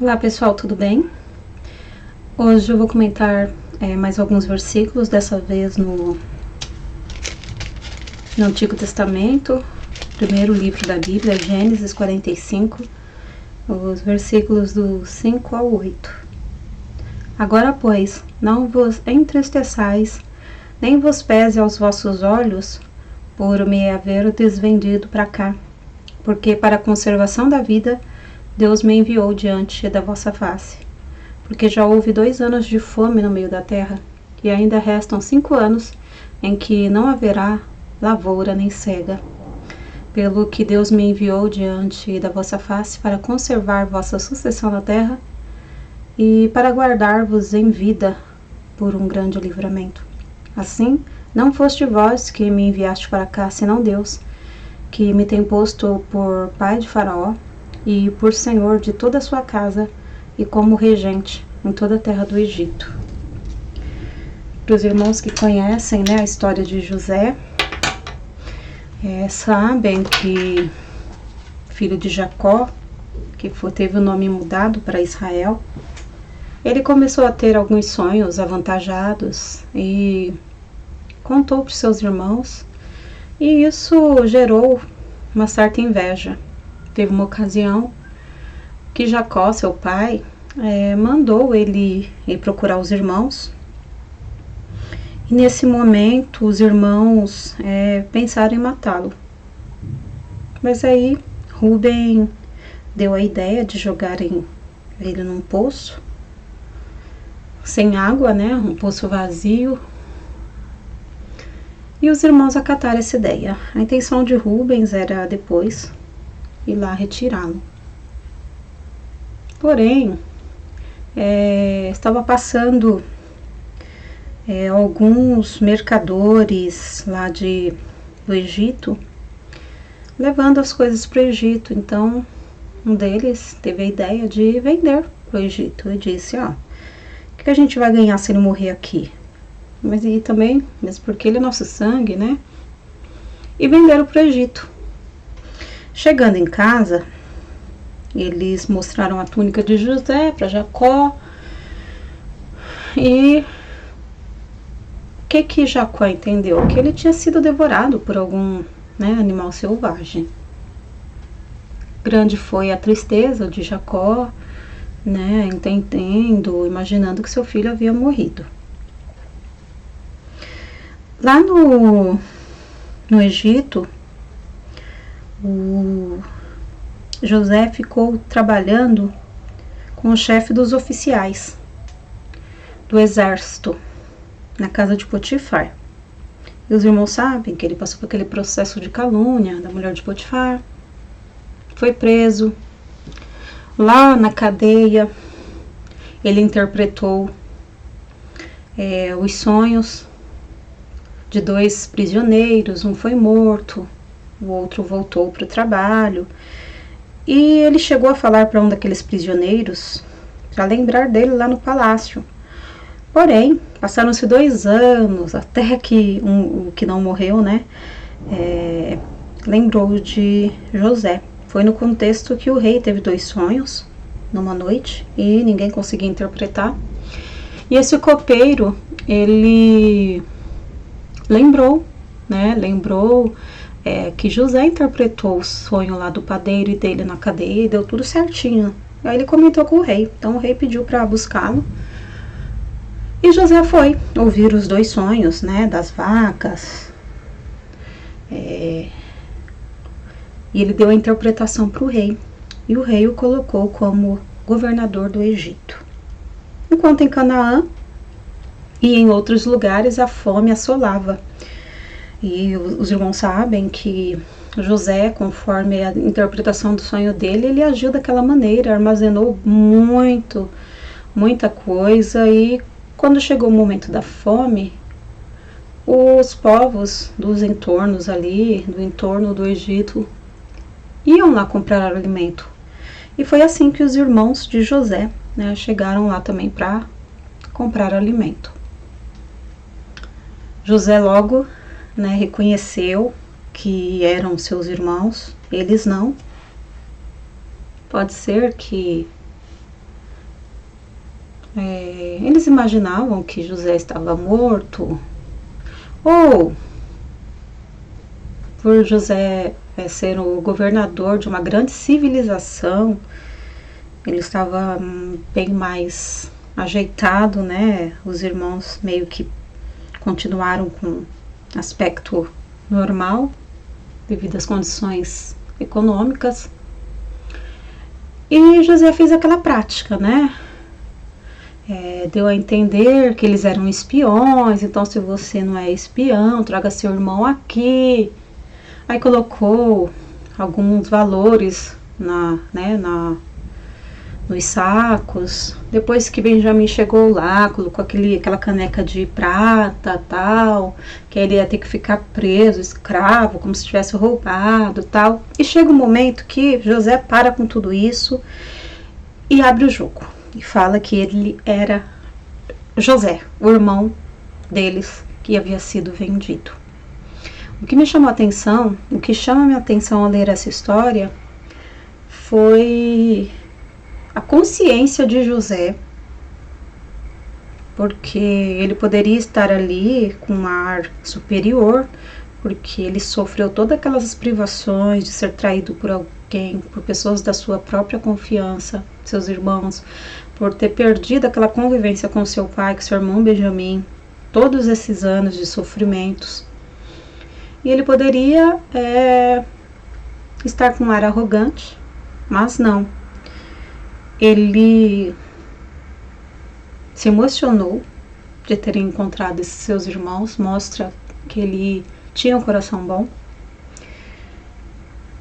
Olá pessoal, tudo bem? Hoje eu vou comentar mais alguns versículos, dessa vez no Antigo Testamento, primeiro livro da Bíblia, Gênesis 45, os versículos do 5 ao 8. Agora, pois, não vos entristeçais, nem vos pese aos vossos olhos, por me haver desvendido para cá, porque para a conservação da vida Deus me enviou diante da vossa face. Porque já houve 2 anos de fome no meio da terra, e ainda restam 5 anos em que não haverá lavoura nem cega. Pelo que Deus me enviou diante da vossa face para conservar vossa sucessão na terra e para guardar-vos em vida por um grande livramento. Assim, não foste vós que me enviaste para cá, senão Deus, que me tem posto por pai de Faraó e por senhor de toda a sua casa e como regente em toda a terra do Egito. Para os irmãos que conhecem, a história de José, sabem que filho de Jacó, que teve o nome mudado para Israel, ele começou a ter alguns sonhos avantajados e contou para os seus irmãos, e isso gerou uma certa inveja. Teve uma ocasião que Jacó, seu pai, mandou ele ir procurar os irmãos, e nesse momento os irmãos pensaram em matá-lo. Mas aí Rúben deu a ideia de jogarem ele num poço sem água, um poço vazio, e os irmãos acataram essa ideia. A intenção de Rubens era depois ir lá retirá-lo. Porém, estava passando alguns mercadores lá do Egito, levando as coisas para o Egito. Então, um deles teve a ideia de vender para o Egito. E disse, o que a gente vai ganhar se ele morrer aqui? Mas e também, mesmo porque ele é nosso sangue, E venderam para o Egito. Chegando em casa, eles mostraram a túnica de José para Jacó. E o que Jacó entendeu? Que ele tinha sido devorado por algum animal selvagem. Grande foi a tristeza de Jacó, entendendo, imaginando que seu filho havia morrido. Lá no Egito, o José ficou trabalhando com o chefe dos oficiais do exército na casa de Potifar. E os irmãos sabem que ele passou por aquele processo de calúnia da mulher de Potifar, foi preso. Lá na cadeia, ele interpretou os sonhos de 2 prisioneiros. Um foi morto, o outro voltou para o trabalho, e ele chegou a falar para um daqueles prisioneiros para lembrar dele lá no palácio. Porém, passaram-se 2 anos até que o que não morreu, lembrou de José. Foi no contexto que o rei teve 2 sonhos numa noite e ninguém conseguia interpretar. E esse copeiro, ele lembrou que José interpretou o sonho lá do padeiro e dele na cadeia e deu tudo certinho. Aí ele comentou com o rei. Então o rei pediu para buscá-lo. E José foi ouvir os 2 sonhos, das vacas. E ele deu a interpretação para o rei. E o rei o colocou como governador do Egito. Enquanto em Canaã e em outros lugares a fome assolava. E os irmãos sabem que José, conforme a interpretação do sonho dele, ele agiu daquela maneira, armazenou muita coisa, e quando chegou o momento da fome, os povos dos entornos ali, do entorno do Egito, iam lá comprar alimento. E foi assim que os irmãos de José chegaram lá também para comprar alimento. José logo reconheceu que eram seus irmãos, eles não. Pode ser que eles imaginavam que José estava morto, ou por José ser o governador de uma grande civilização, ele estava bem mais ajeitado, né? Os irmãos meio que continuaram com aspecto normal, devido às condições econômicas. E José fez aquela prática, né? Deu a entender que eles eram espiões, então se você não é espião, traga seu irmão aqui. Aí colocou alguns valores nos sacos. Depois que Benjamim chegou lá, colocou aquela caneca de prata, tal, que ele ia ter que ficar preso, escravo, como se tivesse roubado, tal. E chega um momento que José para com tudo isso e abre o jogo. E fala que ele era José, o irmão deles, que havia sido vendido. O que me chamou a atenção, o que chama a minha atenção ao ler essa história, foi a consciência de José, porque ele poderia estar ali com um ar superior, porque ele sofreu todas aquelas privações de ser traído por alguém, por pessoas da sua própria confiança, seus irmãos, por ter perdido aquela convivência com seu pai, com seu irmão Benjamim, todos esses anos de sofrimentos. E ele poderia estar com um ar arrogante, mas não. Ele se emocionou de ter encontrado esses seus irmãos, mostra que ele tinha um coração bom.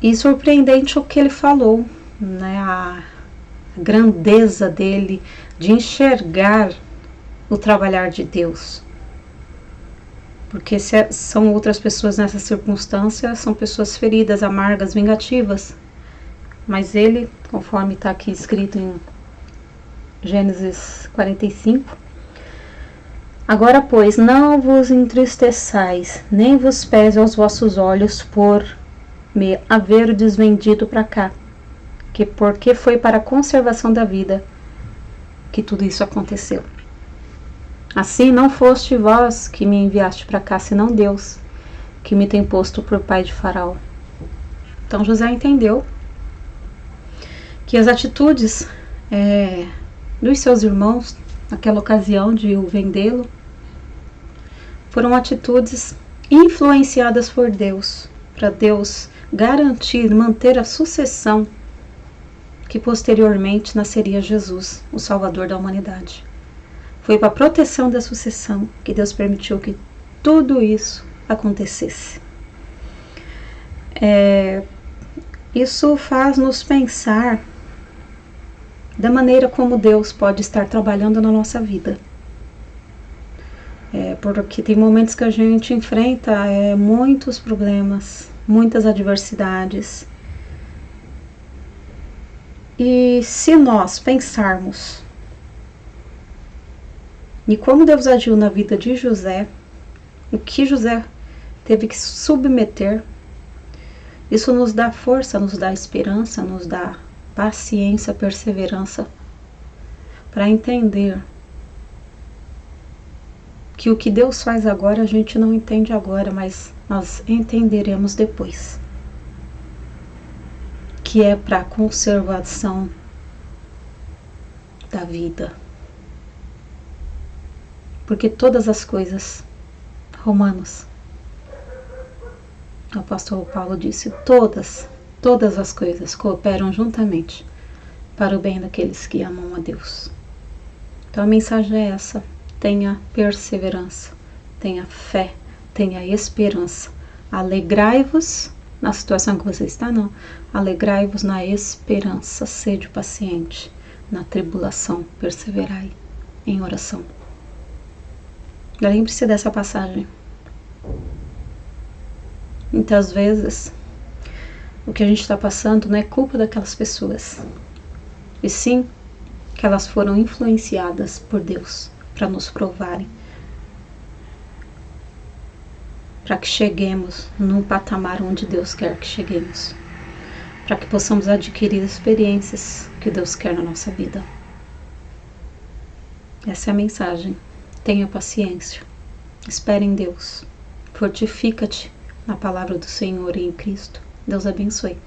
E surpreendente o que ele falou, né? A grandeza dele de enxergar o trabalhar de Deus. Porque se são outras pessoas nessa circunstância, são pessoas feridas, amargas, vingativas. Mas ele, conforme está aqui escrito em Gênesis 45, agora, pois, não vos entristeçais, nem vos pese aos vossos olhos por me haver desvendido para cá, porque foi para a conservação da vida que tudo isso aconteceu. Assim não foste vós que me enviaste para cá, senão Deus, que me tem posto por pai de Faraó. Então José entendeu que as atitudes dos seus irmãos, naquela ocasião de o vendê-lo, foram atitudes influenciadas por Deus, para Deus garantir, manter a sucessão que posteriormente nasceria Jesus, o Salvador da humanidade. Foi para a proteção da sucessão que Deus permitiu que tudo isso acontecesse. Isso faz-nos pensar da maneira como Deus pode estar trabalhando na nossa vida. Porque tem momentos que a gente enfrenta muitos problemas, muitas adversidades. E se nós pensarmos e como Deus agiu na vida de José, o que José teve que submeter, isso nos dá força, nos dá esperança, nos dá paciência, perseverança, para entender que o que Deus faz agora a gente não entende agora, mas nós entenderemos depois, que é para a conservação da vida. Porque todas as coisas, Romanos, o apóstolo Paulo disse, todas as coisas cooperam juntamente para o bem daqueles que amam a Deus. Então a mensagem é essa: tenha perseverança, tenha fé, tenha esperança. Alegrai-vos na situação que você está, não. Alegrai-vos na esperança, sede paciente. Na tribulação, perseverai em oração. Lembre-se dessa passagem. Muitas vezes, o que a gente está passando não é culpa daquelas pessoas, e sim que elas foram influenciadas por Deus para nos provarem, para que cheguemos num patamar onde Deus quer que cheguemos, para que possamos adquirir experiências que Deus quer na nossa vida. Essa é a mensagem. Tenha paciência. Espere em Deus. Fortifica-te na palavra do Senhor e em Cristo. Deus abençoe.